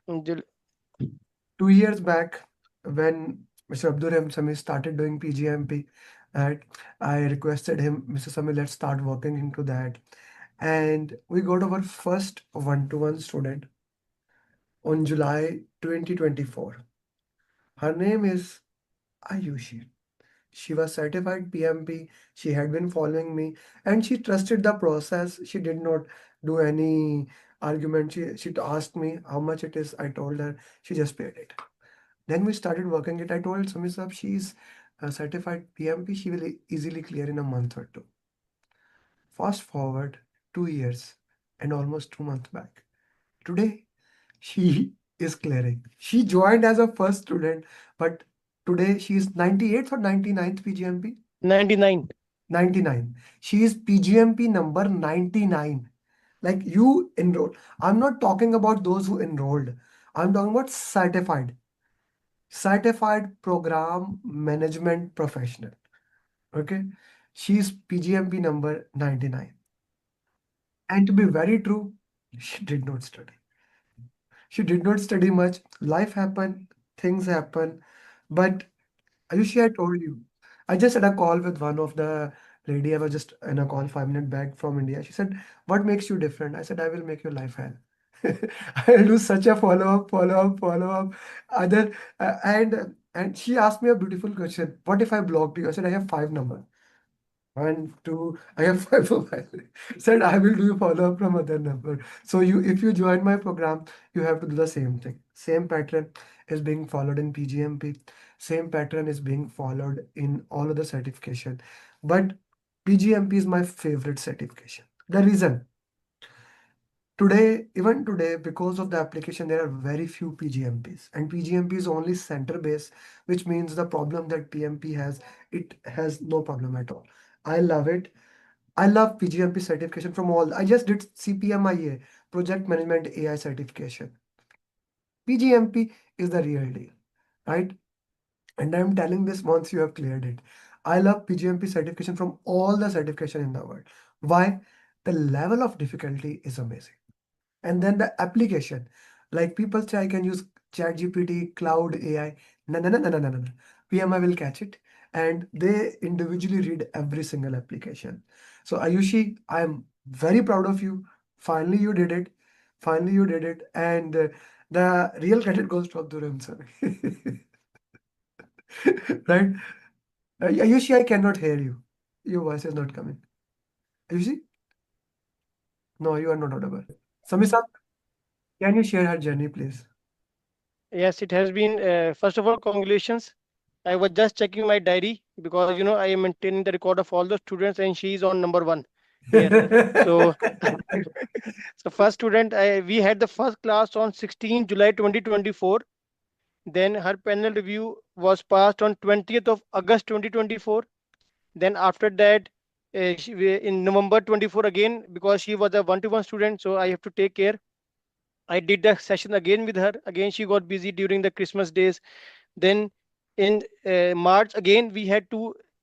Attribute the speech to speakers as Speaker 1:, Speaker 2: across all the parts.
Speaker 1: Jul-
Speaker 2: 2 years back, when Mr. Abdurrahim Sami started doing PGMP, right, I requested him, Mr. Sami, let's start working into that. And we got our first one-to-one student on July 2024. Her name is Ayushi. She was certified PMP. She had been following me and she trusted the process. She did not do any argument. She asked me how much it is. I told her. She just paid it. Then we started working it. I told Sumi Saab she's a certified PMP. She will easily clear in a month or two. Fast forward 2 years and almost 2 months back. Today, she is clearing. She joined as a first student, but today she is 98th or 99th PGMP?
Speaker 1: 99.
Speaker 2: 99. She is PGMP number 99. Like you enroll. I'm not talking about those who enrolled. I'm talking about certified. Certified Program Management Professional. Okay. She's PGMP number 99. And to be very true, she did not study. She did not study much. Life happened, things happen. But Ayushi, I told you. I just had a call with one of the lady. I was just in a call 5 minutes back from India. She said, "What makes you different?" I said, "I will make your life hell." I'll do such a follow-up, follow-up, follow-up. Other and she asked me a beautiful question. What if I blocked you? I said, I have five numbers. One, two, I have five mobile. Said I will do follow up from other number. So if you join my program, you have to do the same thing. Same pattern is being followed in PGMP. Same pattern is being followed in all other certification. But PGMP is my favorite certification. The reason today, even today, because of the application, there are very few PGMPs, and PGMP is only center based, which means the problem that PMP has, it has no problem at all. I love it. I love PGMP certification from all. I just did CPMIA, Project Management AI certification. PGMP is the real deal, right? And I'm telling this once you have cleared it. I love PGMP certification from all the certification in the world. Why? The level of difficulty is amazing. And then the application, like people say, I can use Chat GPT, Cloud AI. No, no, no, no, no, no, no, no. PMI will catch it and they individually read every single application. So Ayushi, I'm very proud of you. Finally, you did it. Finally, you did it. And the real credit goes to Abdurrahim sir. Right? Ayushi, I cannot hear you. Your voice is not coming. Ayushi? No, you are not audible. Samisa, can you share her journey, please?
Speaker 1: Yes, it has been. First of all, congratulations. I was just checking my diary because I am maintaining the record of all the students, and she is on number one there. So, so first student, we had the first class on 16 July 2024. Then her panel review was passed on 20th of August 2024. Then after that, in November 24 again, because she was a one-to-one student, so I have to take care. I did the session again with her. Again, she got busy during the Christmas days. Then in March again we had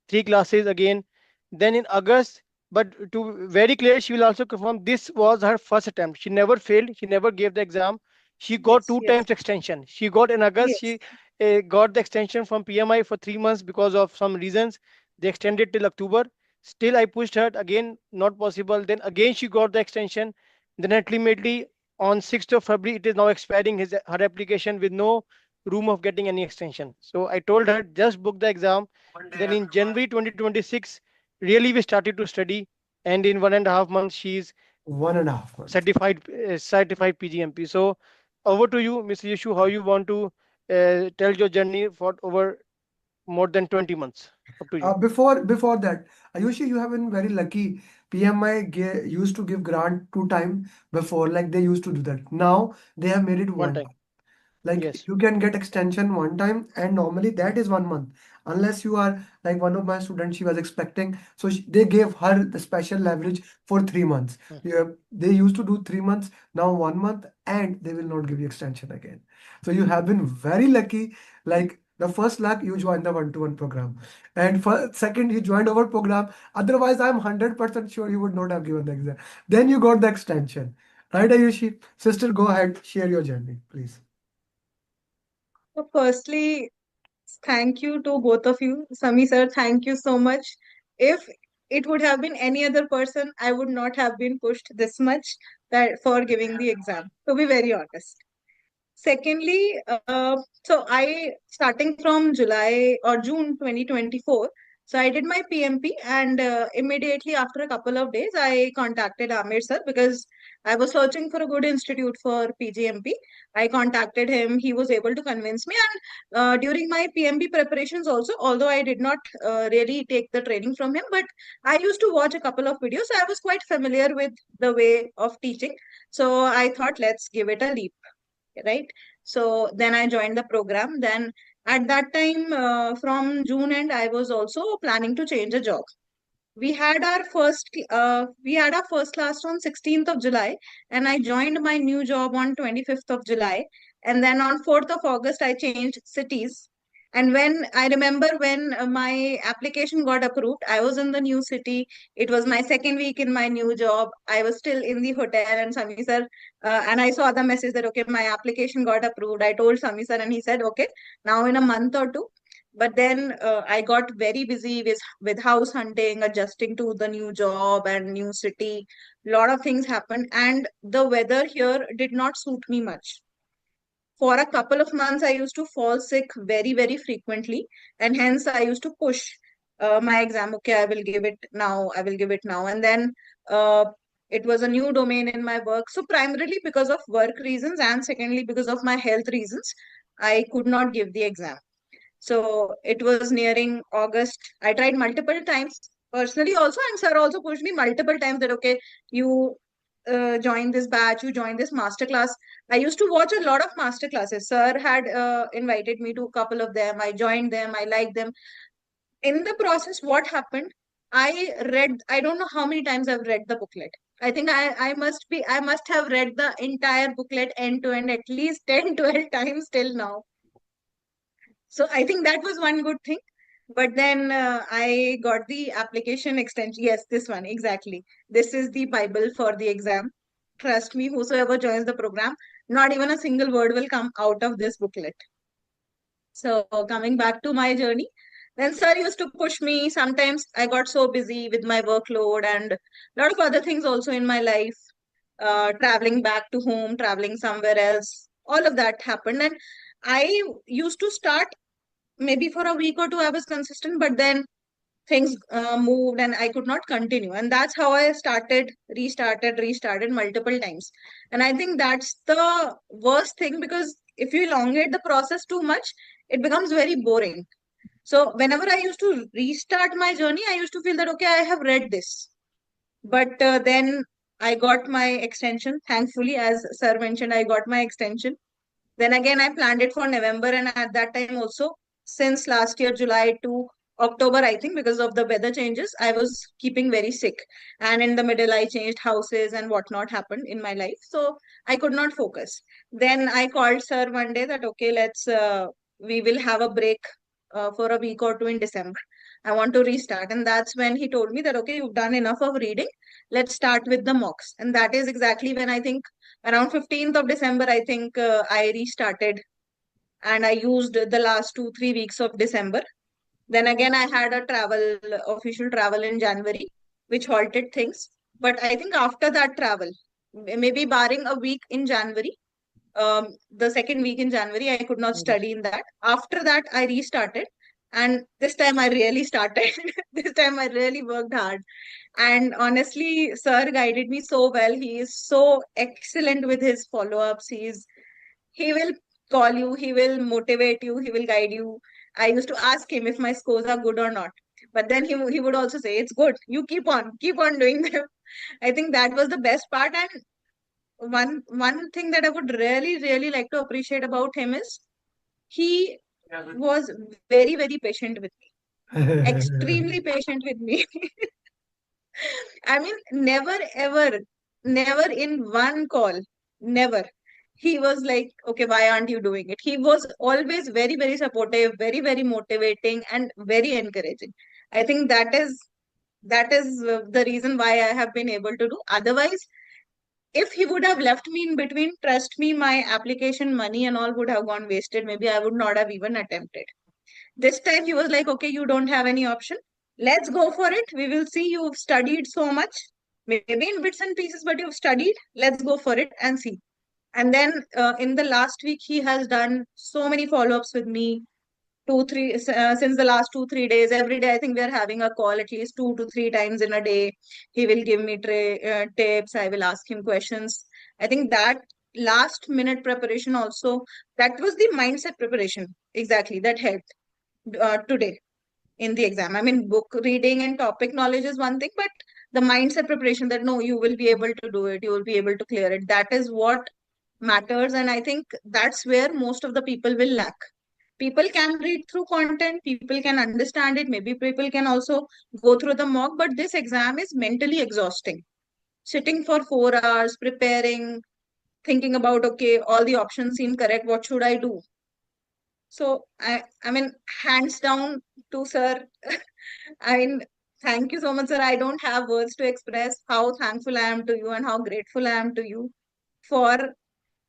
Speaker 1: three classes again. Then in August, but to very clear, she will also confirm this was her first attempt. She never failed. She never gave the exam. She got
Speaker 3: Yes,
Speaker 1: two
Speaker 3: yes,
Speaker 1: times extension. She got in August.
Speaker 3: yes.
Speaker 1: She got the extension from PMI for 3 months because of some reasons. They extended till October. Still, I pushed her again. Not possible. Then again she got the extension. Then ultimately on 6th of February, it is now expiring her application with no room of getting any extension. So I told her just book the exam.
Speaker 2: One day,
Speaker 1: Then in
Speaker 2: everyone.
Speaker 1: January 2026, really we started to study, and in 1.5 months she's
Speaker 2: 1.5 months.
Speaker 1: certified PGMP. So over to you, Mr. Yeshu, how you want to tell your journey for over more than 20 months. Up to you.
Speaker 2: Before that, Ayushi, you have been very lucky. PMI used to give grant 2 time before, like they used to do that. Now they have made it
Speaker 1: One
Speaker 2: one.
Speaker 1: time.
Speaker 2: Like
Speaker 1: Yes.
Speaker 2: you can get extension 1 time, and normally that is 1 month. Unless you are like one of my students, she was expecting, so they gave her the special leverage for 3 months.
Speaker 1: Mm.
Speaker 2: Yeah, they used to do 3 months, now 1 month, and they will not give you extension again. So you have been very lucky. Like the first luck, you joined the one-to-one program, and for second, you joined our program. Otherwise, I'm 100% sure you would not have given the exam. Then you got the extension, right, Ayushi? Sister, go ahead, share your journey, please.
Speaker 3: So firstly, thank you to both of you. Sami sir, thank you so much. If it would have been any other person, I would not have been pushed this much that for giving the exam, to be very honest. Secondly, so I starting from July or June 2024. So I did my PMP, and immediately after a couple of days, I contacted Amir sir because I was searching for a good institute for PGMP. I contacted him. He was able to convince me, and during my PMP preparations also, although I did not really take the training from him, but I used to watch a couple of videos. So I was quite familiar with the way of teaching. So I thought, let's give it a leap, right? So then I joined the program. Then at that time, from June end, I was also planning to change a job. We had our first class on 16th of July, and I joined my new job on 25th of July. And then on 4th of August, I changed cities. And when I remember when my application got approved, I was in the new city. It was my second week in my new job. I was still in the hotel, and Sami sir, and I saw the message that okay, my application got approved. I told Sami sir, and he said, okay, now in a month or two. But then I got very busy with house hunting, adjusting to the new job and new city. A lot of things happened, and the weather here did not suit me much. For a couple of months, I used to fall sick very, very frequently, and hence I used to push my exam. Okay, I will give it now. I will give it now, and then uh, it was a new domain in my work. So primarily because of work reasons, and secondly because of my health reasons, I could not give the exam. So it was nearing August. I tried multiple times personally also, and sir also pushed me multiple times that okay, you join this batch, you join this master class. I used to watch a lot of master classes. Sir had invited me to a couple of them. I joined them. I liked them. In the process, what happened? I don't know how many times I've read the booklet. I think I must have read the entire booklet end to end at least 10, 12 times till now. So I think that was one good thing. But then I got the application extension. Yes, this one, exactly. This is the Bible for the exam. Trust me, whosoever joins the program, not even a single word will come out of this booklet. So coming back to my journey, then sir used to push me. Sometimes I got so busy with my workload and a lot of other things also in my life. Traveling back to home, traveling somewhere else, all of that happened. And I used to start maybe for a week or two I was consistent, but then things moved and I could not continue. And that's how I restarted multiple times. And I think that's the worst thing because if you elongate the process too much, it becomes very boring. So whenever I used to restart my journey, I used to feel that, okay, I have read this. But then I got my extension. Thankfully, as sir mentioned, I got my extension. Then again, I planned it for November, and at that time also, since last year, July to October, I think, because of the weather changes, I was keeping very sick. And in the middle, I changed houses and whatnot happened in my life. So I could not focus. Then I called sir one day that, okay, we will have a break for a week or two in December. I want to restart. And that's when he told me that, okay, you've done enough of reading. Let's start with the mocks. And that is exactly when I think around 15th of December, I think I restarted and I used the last 2, 3 weeks of December. Then again, I had official travel in January, which halted things. But I think after that travel, maybe barring a week in January, the second week in January, I could not study in that. After that, I restarted. And this time I really started. This time I really worked hard. And honestly, sir guided me so well. He is so excellent with his follow-ups. He will call you, he will motivate you, he will guide you. I used to ask him if my scores are good or not. But then he would also say, it's good. You keep on doing them. I think that was the best part. And one thing that I would really, really like to appreciate about him is he was very, very patient with me. Extremely patient with me. I mean, never ever, never in one call, never. He was like, okay, why aren't you doing it? He was always very, very supportive, very, very motivating, and very encouraging. I think that is the reason why I have been able to do. Otherwise, If he would have left me in between, trust me, my application money and all would have gone wasted. Maybe I would not have even attempted. This time he was like, okay, you don't have any option. Let's go for it. We will see. You've studied so much, maybe in bits and pieces, but you've studied. Let's go for it and see. And then in the last week, he has done so many follow ups with me. Since the last 2 3 days, every day I think we are having a call at least 2 to 3 times in a day. He will give me tips. I will ask him questions. I think that last minute preparation also, that was the mindset preparation exactly that helped today in the exam. I mean, book reading and topic knowledge is one thing, but the mindset preparation that no, you will be able to do it, you will be able to clear it. That is what matters. And I think that's where most of the people will lack. People can read through content, people can understand it, maybe people can also go through the mock, but this exam is mentally exhausting. Sitting for 4 hours, preparing, thinking about, okay, all the options seem correct, what should I do? So I mean, hands down to sir. I mean, thank you so much, sir. I don't have words to express how thankful I am to you and how grateful I am to you for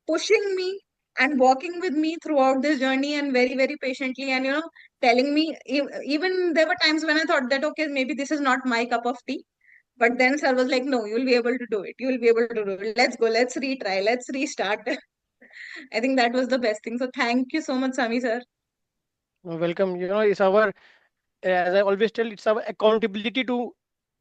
Speaker 3: pushing me and walking with me throughout this journey and very, very patiently and telling me even there were times when I thought that okay, maybe this is not my cup of tea. But then sir was like, no, you'll be able to do it. You'll be able to do it. Let's go. Let's retry. Let's restart. I think that was the best thing. So thank you so much, Sami sir.
Speaker 1: Welcome. It's our, as I always tell, it's our accountability to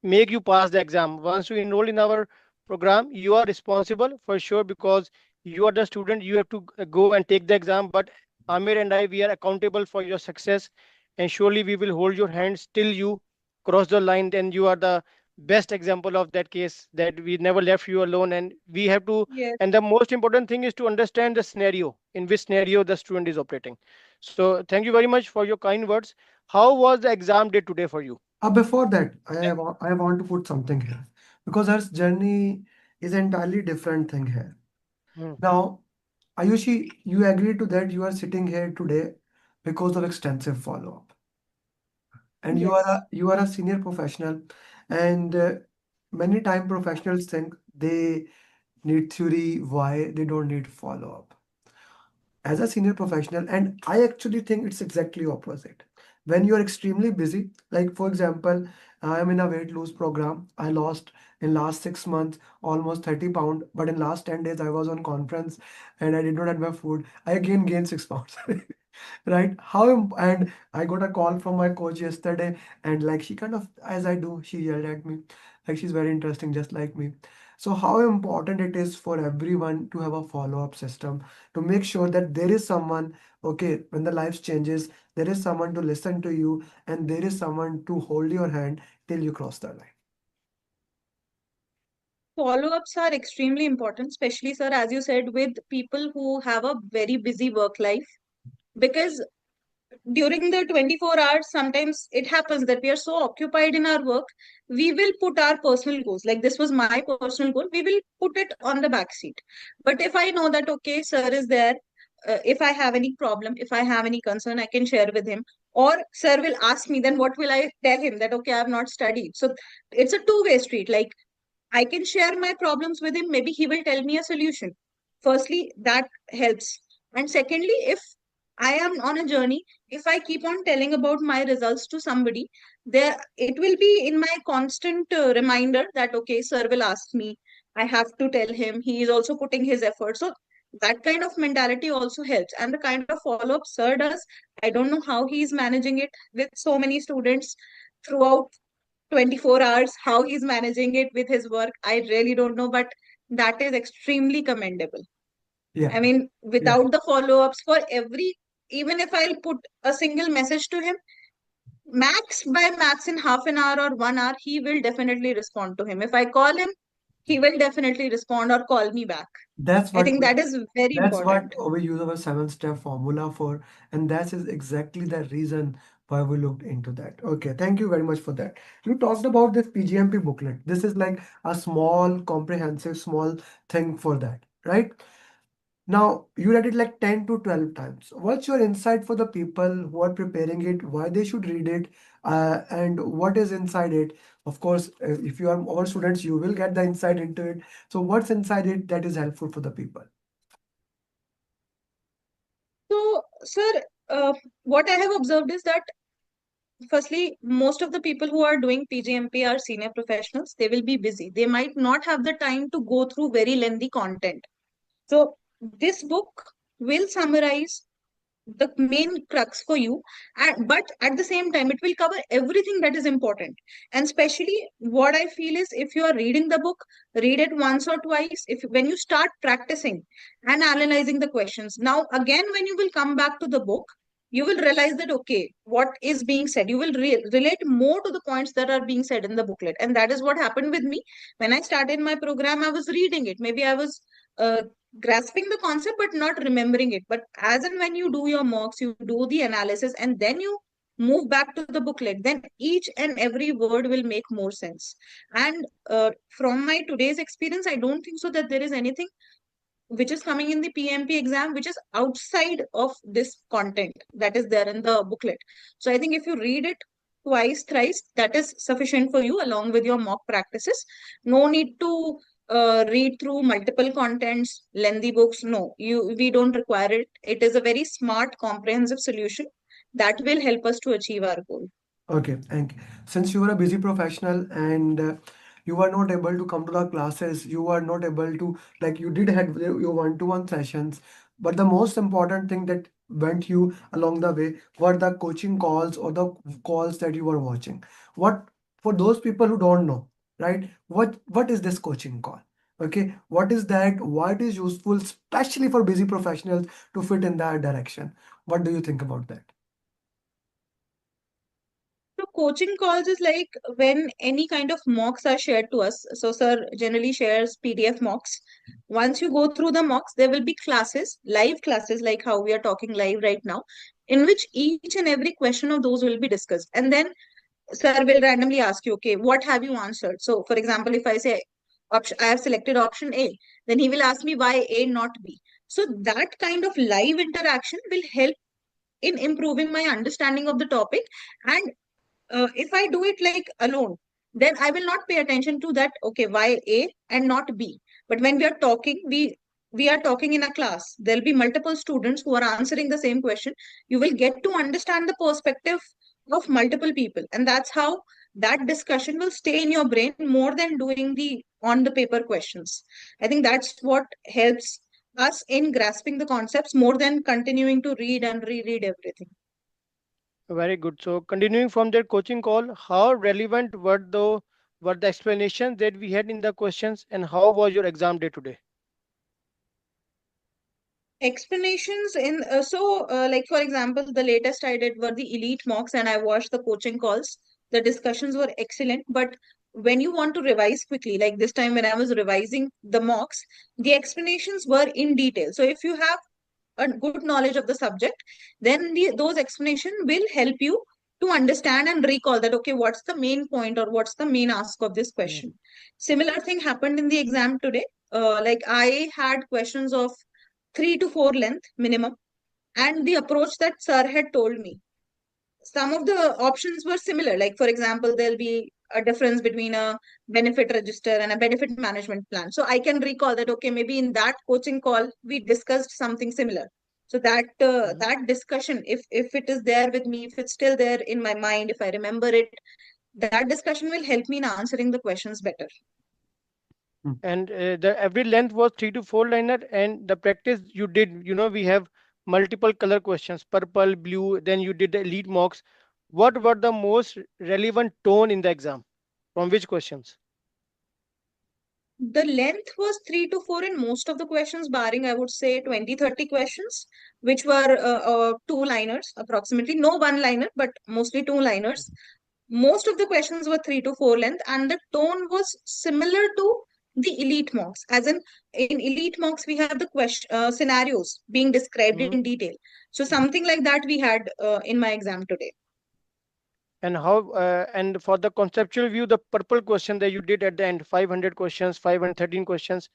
Speaker 1: make you pass the exam. Once you enroll in our program, you are responsible for sure because you are the student. You have to go and take the exam. But Amir and I, we are accountable for your success, and surely we will hold your hands till you cross the line. Then you are the best example of that case that we never left you alone, and we have to.
Speaker 3: Yes.
Speaker 1: And the most important thing is to understand the scenario in which scenario the student is operating. So thank you very much for your kind words. How was the exam day today for you?
Speaker 2: Before that, I want to put something here because our journey is entirely different thing here.
Speaker 1: Hmm.
Speaker 2: Now, Ayushi, you agree to that you are sitting here today because of extensive follow-up, and
Speaker 3: Yes.
Speaker 2: you are a senior professional, and many time professionals think they need theory, why they don't need follow-up. As a senior professional, and I actually think it's exactly opposite. When you are extremely busy, like for example, I am in a weight loss program. I lost in last 6 months almost 30 pound, but in last 10 days I was on conference and I did not have my food. I again gained 6 pounds. Right, and I got a call from my coach yesterday, and like she kind of, as I do, she yelled at me, like she's very interesting just like me. So how important it is for everyone to have a follow-up system, to make sure that there is someone, okay, when the life changes, there is someone to listen to you, and there is someone to hold your hand till you cross the line.
Speaker 3: Follow-ups are extremely important, especially, sir, as you said, with people who have a very busy work life. Because during the 24 hours, sometimes it happens that we are so occupied in our work, we will put our personal goals. Like this was my personal goal, we will put it on the back seat. But if I know that, okay, sir is there, if I have any problem, if I have any concern, I can share with him. Or sir will ask me, then what will I tell him? That, okay, I have not studied. So it's a two-way street. Like I can share my problems with him. Maybe he will tell me a solution. Firstly, that helps. And secondly, if I am on a journey, if I keep on telling about my results to somebody, there it will be in my constant reminder that okay, sir will ask me. I have to tell him. He is also putting his effort. So that kind of mentality also helps. And the kind of follow-up sir does, I don't know how he is managing it with so many students throughout 24 hours, how he's managing it with his work, I really don't know, but that is extremely commendable.
Speaker 2: Yeah,
Speaker 3: I mean,
Speaker 2: yeah.
Speaker 3: without the follow-ups for every, even if I'll put a single message to him, max by max in half an hour or 1 hour, he will definitely respond to him. If I call him, he will definitely respond or call me back.
Speaker 2: That's
Speaker 3: I
Speaker 2: what
Speaker 3: think that is very
Speaker 2: That's what
Speaker 3: important.
Speaker 2: we use our seven-step formula for, and that is exactly the reason why we looked into that. Okay, thank you very much for that. You talked about this PGMP booklet. This is like a small, comprehensive, small thing for that, right? Now, you read it like 10 to 12 times. What's your insight for the people who are preparing it, why they should read it, and what is inside it? Of course, if you are all students, you will get the insight into it. So, what's inside it that is helpful for the people?
Speaker 3: So, sir, what I have observed is that firstly, most of the people who are doing PGMP are senior professionals. They will be busy. They might not have the time to go through very lengthy content. So, this book will summarize the main crux for you, and but at the same time it will cover everything that is important. And especially what I feel is, if you are reading the book, read it once or twice. If when you start practicing and analyzing the questions, now again when you will come back to the book, you will realize that okay, what is being said, you will relate more to the points that are being said in the booklet. And that is what happened with me. When I started my program, I was reading it, maybe I was uh, grasping the concept but not remembering it. But as and when you do your mocks, you do the analysis, and then you move back to the booklet, then each and every word will make more sense. And from my today's experience, I don't think so that there is anything which is coming in the PMP exam which is outside of this content that is there in the booklet. So I think if you read it twice, thrice, that is sufficient for you along with your mock practices. No need to read through multiple contents, lengthy books. No, we don't require it. It is a very smart, comprehensive solution that will help us to achieve our goal.
Speaker 2: Okay, and since you are a busy professional and you are not able to come to the classes, you are not able to, like, you did have your one-to-one sessions, but the most important thing that went you along the way were the coaching calls or the calls that you were watching. What, for those people who don't know, right? What is this coaching call? Okay, what is that? Why it is useful, especially for busy professionals to fit in that direction? What do you think about that?
Speaker 3: So coaching calls is like when any kind of mocks are shared to us. So sir generally shares PDF mocks. Once you go through the mocks, there will be classes, live classes like how we are talking live right now, in which each and every question of those will be discussed. And then sir will randomly ask you, okay, what have you answered? So for example, if I say option, I have selected option A, then he will ask me why A, not B. So that kind of live interaction will help in improving my understanding of the topic. And if I do it like alone, then I will not pay attention to that. Okay, why A and not B? But when we are talking, we are talking in a class. There'll be multiple students who are answering the same question. You will get to understand the perspective of multiple people, and that's how that discussion will stay in your brain more than doing the on the paper questions. I think that's what helps us in grasping the concepts more than continuing to read and reread everything.
Speaker 1: Very good. So continuing from that coaching call, how relevant were the explanations that we had in the questions, and how was your exam day today?
Speaker 3: Explanations in like for example, the latest I did were the elite mocks, and I watched the coaching calls. The discussions were excellent, but when you want to revise quickly, like this time when I was revising the mocks, the explanations were in detail. So if you have a good knowledge of the subject, then those explanation will help you to understand and recall that okay, what's the main point or what's the main ask of this
Speaker 1: Yeah.
Speaker 3: question. Similar thing happened in the exam today. Like I had questions of 3 to 4 length minimum, and the approach that sir had told me, some of the options were similar. Like for example, there'll be a difference between a benefit register and a benefit management plan. So I can recall that okay, maybe in that coaching call we discussed something similar. So that
Speaker 1: Mhm.
Speaker 3: that discussion, if it is there with me, if it's still there in my mind, if I remember it, that discussion will help me in answering the questions better.
Speaker 1: And the every length was 3 to 4 liner, and the practice you did, we have multiple color questions, purple, blue, then you did the elite mocks. What were the most relevant tone in the exam? From which questions?
Speaker 3: The length was 3 to 4 in most of the questions, barring I would say 20-30 questions, which were two liners approximately. No one liner, but mostly two liners. Most of the questions were 3 to 4 length, and the tone was similar to the elite mocks. As in elite mocks, we have the question scenarios being described
Speaker 1: Mhm.
Speaker 3: in detail. So something like that we had in my exam today.
Speaker 1: And how, and for the conceptual view, the purple question that you did at the end, 500 questions, 513 questions,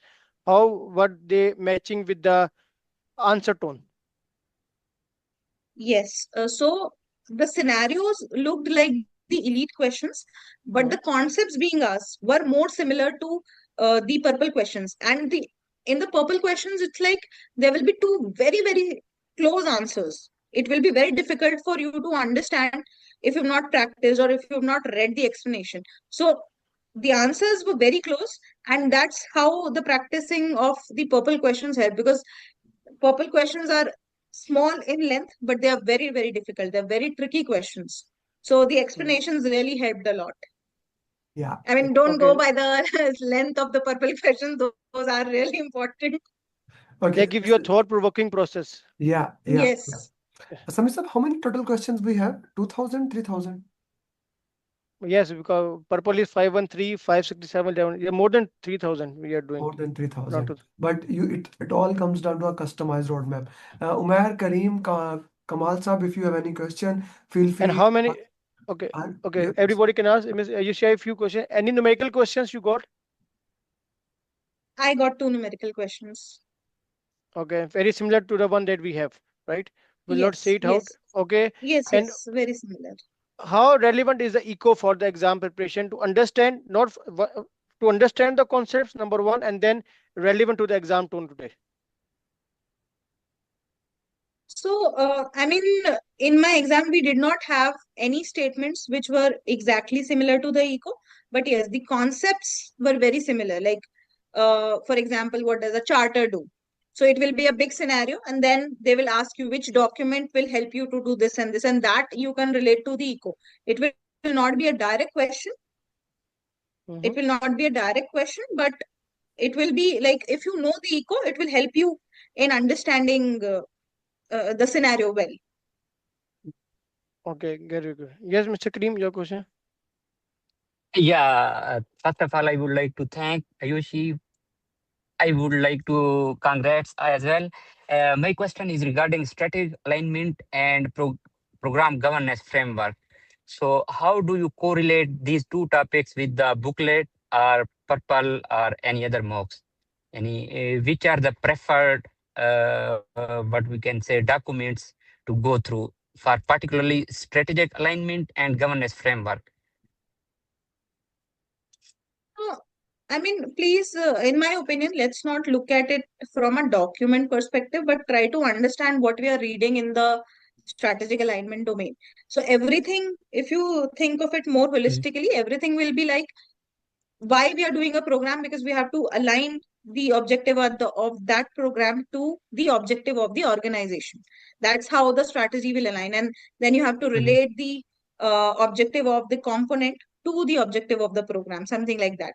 Speaker 1: how were they matching with the answer tone.
Speaker 3: Yes. So the scenarios looked like the elite questions, but the
Speaker 1: Mhm.
Speaker 3: concepts being asked were more similar to the purple questions. And the in the purple questions, it's like there will be two very, very close answers. It will be very difficult for you to understand if you've not practiced or if you've not read the explanation. So the answers were very close, and that's how the practicing of the purple questions help, because purple questions are small in length, but they are very, very difficult. They're very tricky questions. So the
Speaker 1: Mm.
Speaker 3: explanations really helped a lot.
Speaker 2: Yeah.
Speaker 3: I mean, don't go
Speaker 1: Okay.
Speaker 3: by the length of the purple questions. Those are really important.
Speaker 1: They
Speaker 2: Okay.
Speaker 1: give you a thought-provoking process.
Speaker 2: Yeah, yeah, yeah.
Speaker 3: Yes.
Speaker 2: Sami sir, how many total questions we have? 2000, 3000?
Speaker 1: Yes, because purple is 513, 567, 11. Yeah, more than 3,000 we are doing.
Speaker 2: More than
Speaker 1: Around
Speaker 2: 3000.
Speaker 1: 2,000.
Speaker 2: But it all comes down to a customized roadmap. Umair, Kareem, Kamal Saab, if you have any question, feel
Speaker 1: And
Speaker 2: free.
Speaker 1: how many? Okay,
Speaker 2: Yeah,
Speaker 1: okay. Everybody can ask. Miss, you share a few questions. Any numerical questions you got?
Speaker 3: I got two numerical questions.
Speaker 1: Okay, very similar to the one that we have, right? Will not say
Speaker 3: Yes,
Speaker 1: it out.
Speaker 3: yes,
Speaker 1: Okay,
Speaker 3: yes,
Speaker 1: and
Speaker 3: yes, very similar.
Speaker 1: how relevant is the eco for the exam preparation to understand not to understand the concepts number one, and then relevant to the exam tone today.
Speaker 3: So, I mean, in my exam, we did not have any statements which were exactly similar to the eco, but yes, the concepts were very similar. Like, for example, what does a charter do? So it will be a big scenario, and then they will ask you which document will help you to do this, and that you can relate to the eco. It will not be a direct question. It will
Speaker 1: Mm-hmm.
Speaker 3: not be a direct question, but it will be like if you know the eco, it will help you in understanding the scenario well.
Speaker 1: Okay, very good. Yes, Mr. Kareem, your question.
Speaker 4: Yeah, first of all, I would like to thank Ayushi. I would like to congrats as well. My question is regarding strategic alignment and program governance framework. So, how do you correlate these two topics with the booklet or purple or any other mocks? Which are the preferred, what we can say, documents to go through for particularly strategic alignment and governance framework?
Speaker 3: No, I mean, please, in my opinion, let's not look at it from a document perspective, but try to understand what we are reading in the strategic alignment domain. So, everything, if you think of it more
Speaker 4: Mhm,
Speaker 3: holistically, everything will be like why we are doing a program, because we have to align the objective of that program to the objective of the organization. That's how the strategy will align. And then you have to
Speaker 4: mhm,
Speaker 3: relate the objective of the component to the objective of the program, something like that.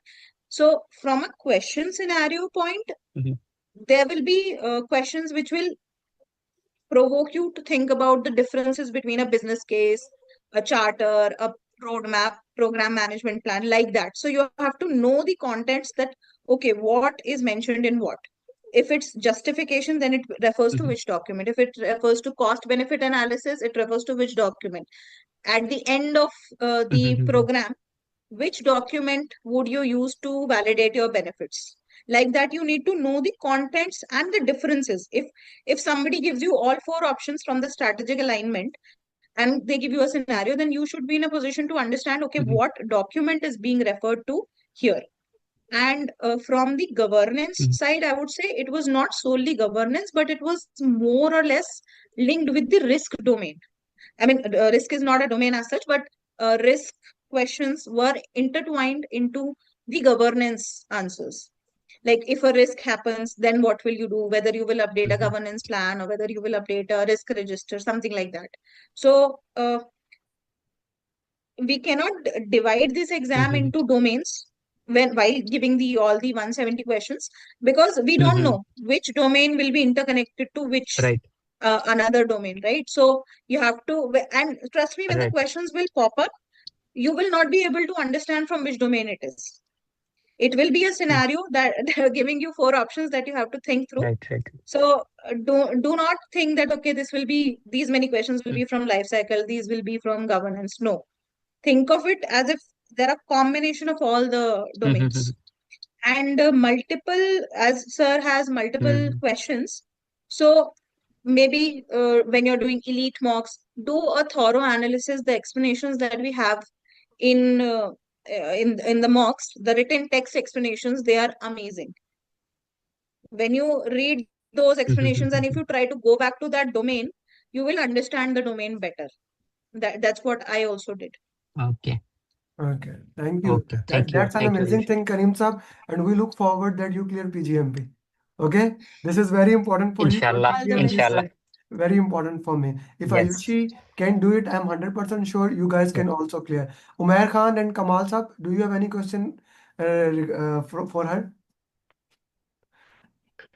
Speaker 3: So from a question scenario point,
Speaker 4: mhm,
Speaker 3: there will be questions which will provoke you to think about the differences between a business case, a charter, a roadmap, program management plan, like that. So you have to know the contents that, okay, what is mentioned in what. If it's justification, then it refers to
Speaker 4: mhm,
Speaker 3: which document. If it refers to cost benefit analysis, it refers to which document. At the end of
Speaker 4: mhm,
Speaker 3: the
Speaker 4: mhm,
Speaker 3: program, which document would you use to validate your benefits? Like that, you need to know the contents and the differences. If somebody gives you all four options from the strategic alignment and they give you a scenario, then you should be in a position to understand, okay,
Speaker 4: mhm,
Speaker 3: what document is being referred to here. And from the governance
Speaker 4: mhm,
Speaker 3: side, I would say it was not solely governance, but it was more or less linked with the risk domain. I mean, risk is not a domain as such, but risk questions were intertwined into the governance answers. Like, if a risk happens, then what will you do? Whether you will update a
Speaker 4: mhm,
Speaker 3: governance plan or whether you will update a risk register, something like that. So, we cannot divide this exam
Speaker 4: mhm,
Speaker 3: into domains when while giving the all the 170 questions, because we don't
Speaker 4: mhm.
Speaker 3: know which domain will be interconnected to which
Speaker 4: Right,
Speaker 3: another domain, right? So you have to, and trust me, when the
Speaker 4: right,
Speaker 3: questions will pop up, you will not be able to understand from which domain it is. It will be a
Speaker 4: mm,
Speaker 3: scenario that they're giving you four options that you have to think through.
Speaker 4: right, right.
Speaker 3: So do not think that, okay, this will be, these many questions will
Speaker 4: Mm,
Speaker 3: be from life cycle, these will be from governance. No, think of it as if there are combination of all the
Speaker 4: mhm, mhm,
Speaker 3: domains, and multiple, as sir has multiple
Speaker 4: mhm,
Speaker 3: questions. So maybe when you're doing elite mocks, do a thorough analysis. The explanations that we have in in the mocks, the written text explanations, they are amazing. When you read those explanations and if you try to go back to that domain, you will understand the domain better. That's what I also did.
Speaker 4: Okay.
Speaker 2: Okay, thank you.
Speaker 4: Okay.
Speaker 2: That's an
Speaker 4: Thank you,
Speaker 2: amazing
Speaker 4: Ayushi.
Speaker 2: thing, Karim Saab, and we look forward that you clear PGMP. Okay, this is very important for you because
Speaker 4: Inshallah.
Speaker 3: All the
Speaker 2: PGMP is
Speaker 3: best.
Speaker 4: Inshallah.
Speaker 2: very important for me. If
Speaker 4: Yes.
Speaker 2: Ayushi can do it, I'm 100% sure you guys
Speaker 4: Yes.
Speaker 2: can also clear. Umair Khan and Kamal Saab, do you have any question for her?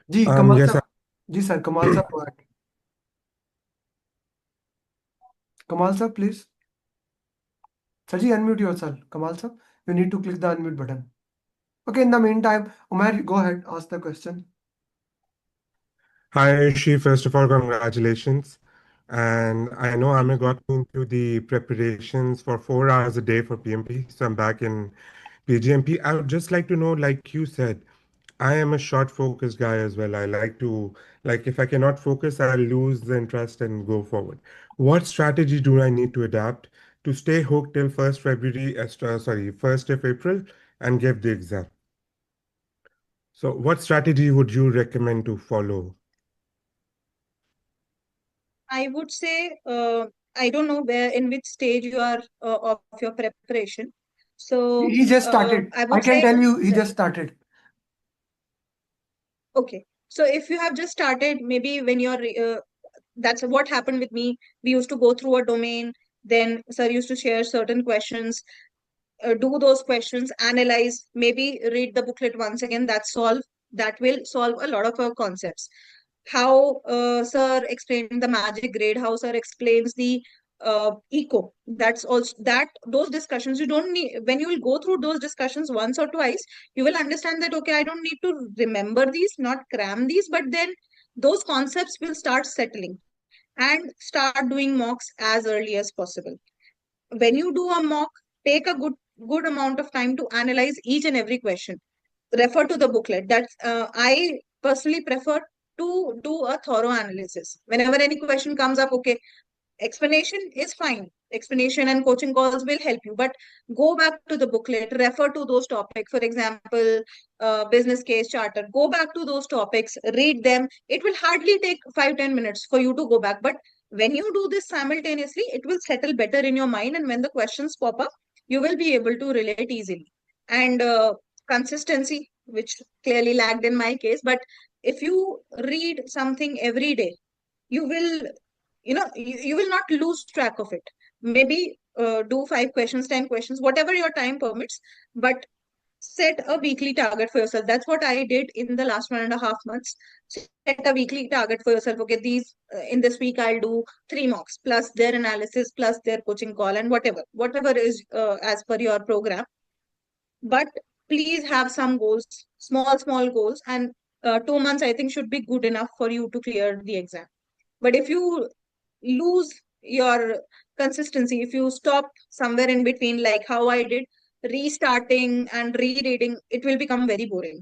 Speaker 2: Ji, Kamal
Speaker 5: Yes,
Speaker 2: Saab. Ji, sir, Kamal Saab, go ahead. Kamal Saab, please. Sir, ji, unmute yourself. Kamal Saab, you need to click the unmute button. Okay, in the meantime, Umair, you go ahead, ask the question.
Speaker 5: hi Ayushi. First of all, congratulations. And I know
Speaker 3: Thank
Speaker 5: Amir
Speaker 3: you.
Speaker 5: got me into the preparations for 4 hours a day for PMP, so I'm back in PGMP. I would just like to know, like you said, I am a short focused guy as well. I like to, like, if I cannot focus, I'll lose the interest and go forward. What strategy do I need to adapt to stay hooked till 1st February, sorry, 1st of April and give the exam? So, what strategy would you recommend to follow?
Speaker 3: I would say, I don't know where, in which stage you are of your preparation. So
Speaker 2: He just started.
Speaker 3: I would
Speaker 2: I can
Speaker 3: say,
Speaker 2: tell you, he just started.
Speaker 3: okay. So if you have just started, maybe when you're, that's what happened with me. We used to go through a domain, then sir used to share certain questions, do those questions, analyze, maybe read the booklet once again. That will solve a lot of our concepts. How sir explained the magic grade, how sir explains the eco. That's also that those discussions you don't need. When you will go through those discussions once or twice, you will understand that okay, I don't need to remember these, not cram these, but then those concepts will start settling and start doing mocks as early as possible. When you do a mock, take a good amount of time to analyze each and every question. Refer to the booklet. That's I personally prefer to do a thorough analysis. Whenever any question comes up, okay, explanation is fine. Explanation and coaching calls will help you, but go back to the booklet, refer to those topics. For example, business case charter. Go back to those topics, read them. It will hardly take 5-10 minutes for you to go back, but when you do this simultaneously, it will settle better in your mind, and when the questions pop up, you will be able to relate easily. And consistency, which clearly lagged in my case, but if you read something every day, you will you will not lose track of it. Maybe do 5 questions, 10 questions, whatever your time permits, but set a weekly target for yourself. That's what I did in the last 1.5 months. Set a weekly target for yourself. Okay, these in this week I'll do 3 mocks plus their analysis plus their coaching call and whatever is as per your program. But please have some goals, small goals, and 2 months I think should be good enough for you to clear the exam. But if you lose your consistency, if you stop somewhere in between, like how I did, restarting and rereading, it will become very boring.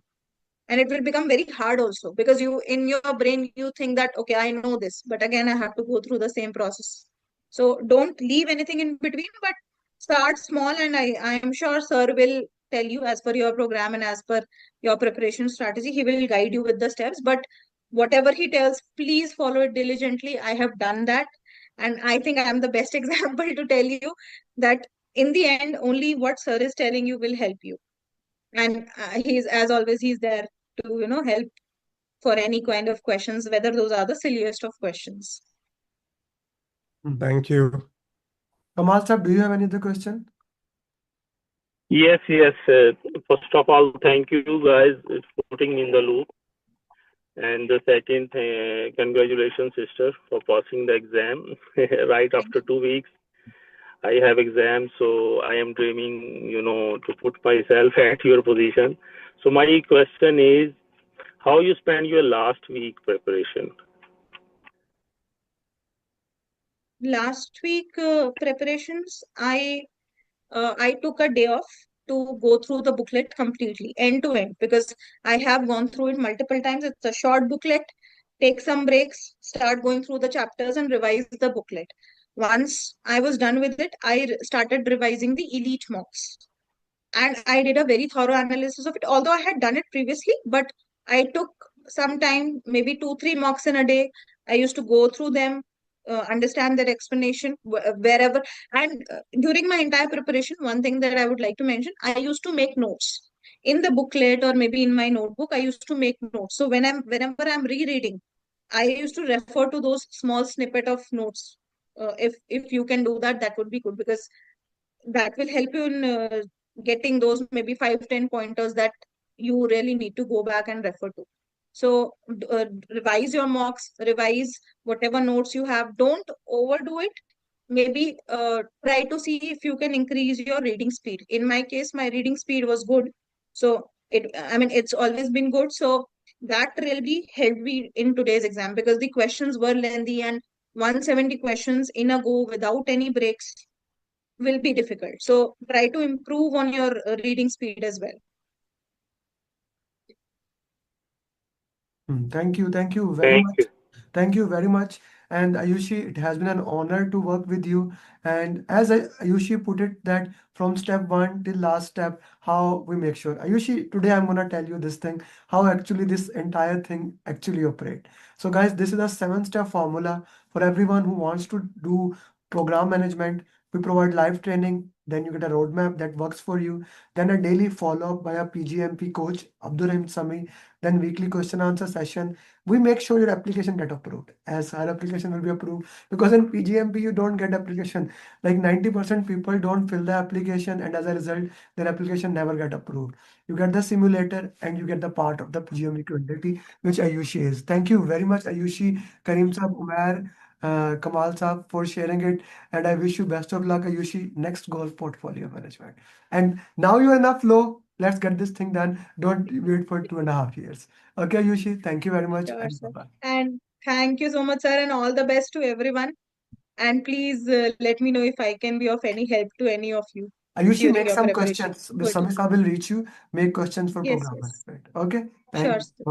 Speaker 3: And it will become very hard also, because you in your brain you think that okay, I know this, but again I have to go through the same process. So don't leave anything in between, but start small, and I am sure sir will tell you as per your program and as per your preparation strategy. He will guide you with the steps, but whatever he tells, please follow it diligently. I have done that, and I think I am the best example to tell you that in the end only what sir is telling you will help you. And he's, as always, he's there to help for any kind of questions, whether those are the silliest of questions.
Speaker 5: Thank you.
Speaker 2: Kamal Saab, do you have any other question?
Speaker 6: Yes, yes. First of all, thank you guys for putting me in the loop. And the second, congratulations, sister, for passing the exam right after 2 weeks. I have exams, so I am dreaming, to put myself at your position. So my question is, how you spend your last week preparation?
Speaker 3: Last week preparations, I took a day off to go through the booklet completely, end to end, because I have gone through it multiple times. It's a short booklet. take some breaks, start going through the chapters and revise the booklet. Once I was done with it, I started revising the elite mocks. And I did a very thorough analysis of it, although I had done it previously, but I took some time, maybe 2, 3 mocks in a day. I used to go through them, understand their explanation wherever. And during my entire preparation, one thing that I would like to mention, I used to make notes in the booklet or maybe in my notebook. I used to make notes. So whenever I'm rereading, I used to refer to those small snippet of notes. If you can do that, that would be good, because that will help you in getting those maybe 5, 10 pointers that you really need to go back and refer to. So revise your mocks, revise whatever notes you have. Don't overdo it. Maybe try to see if you can increase your reading speed. In my case, my reading speed was good. So it's always been good. So that really helped me in today's exam, because the questions were lengthy, and 170 questions in a go without any breaks will be difficult. So try to improve on your reading speed as well.
Speaker 2: Thank you. Thank you very
Speaker 6: Thank
Speaker 2: much.
Speaker 6: you.
Speaker 2: Thank you very much. And Ayushi, it has been an honor to work with you. And as Ayushi put it, that from step one till last step, how we make sure. Ayushi, today I'm gonna tell you this thing, how actually this entire thing actually operate. So guys, this is a 7-step formula for everyone who wants to do program management. We provide live training, then you get a roadmap that works for you, then a daily follow-up by a PgMP coach, Abdurrahim Sami, then weekly question answer session. We make sure your application get approved, as our application will be approved, because in PgMP you don't get application, like 90% people don't fill the application, and as a result their application never get approved. You get the simulator and you get the part of the PgMP quantity, which Ayushi is. Thank you very much, Ayushi, Karim Saab, Umair, Kamal Saab, for sharing it, and I wish you best of luck, Ayushi, next goal portfolio management. And now you're in a flow. Let's get this thing done. Don't wait for 2.5 years. Okay, Ayushi, thank you very much,
Speaker 3: Sure,
Speaker 2: and
Speaker 3: sir.
Speaker 2: bye-bye.
Speaker 3: And thank you so much, sir, and all the best to everyone. And please let me know if I can be of any help to any of you
Speaker 2: Ayushi,
Speaker 3: during
Speaker 2: make
Speaker 3: your
Speaker 2: some
Speaker 3: preparation.
Speaker 2: questions.
Speaker 3: Good.
Speaker 2: Sami will reach you. Make questions for
Speaker 3: Yes,
Speaker 2: program
Speaker 3: yes.
Speaker 2: management. Okay, thank
Speaker 3: Sure,
Speaker 2: you.
Speaker 3: sir.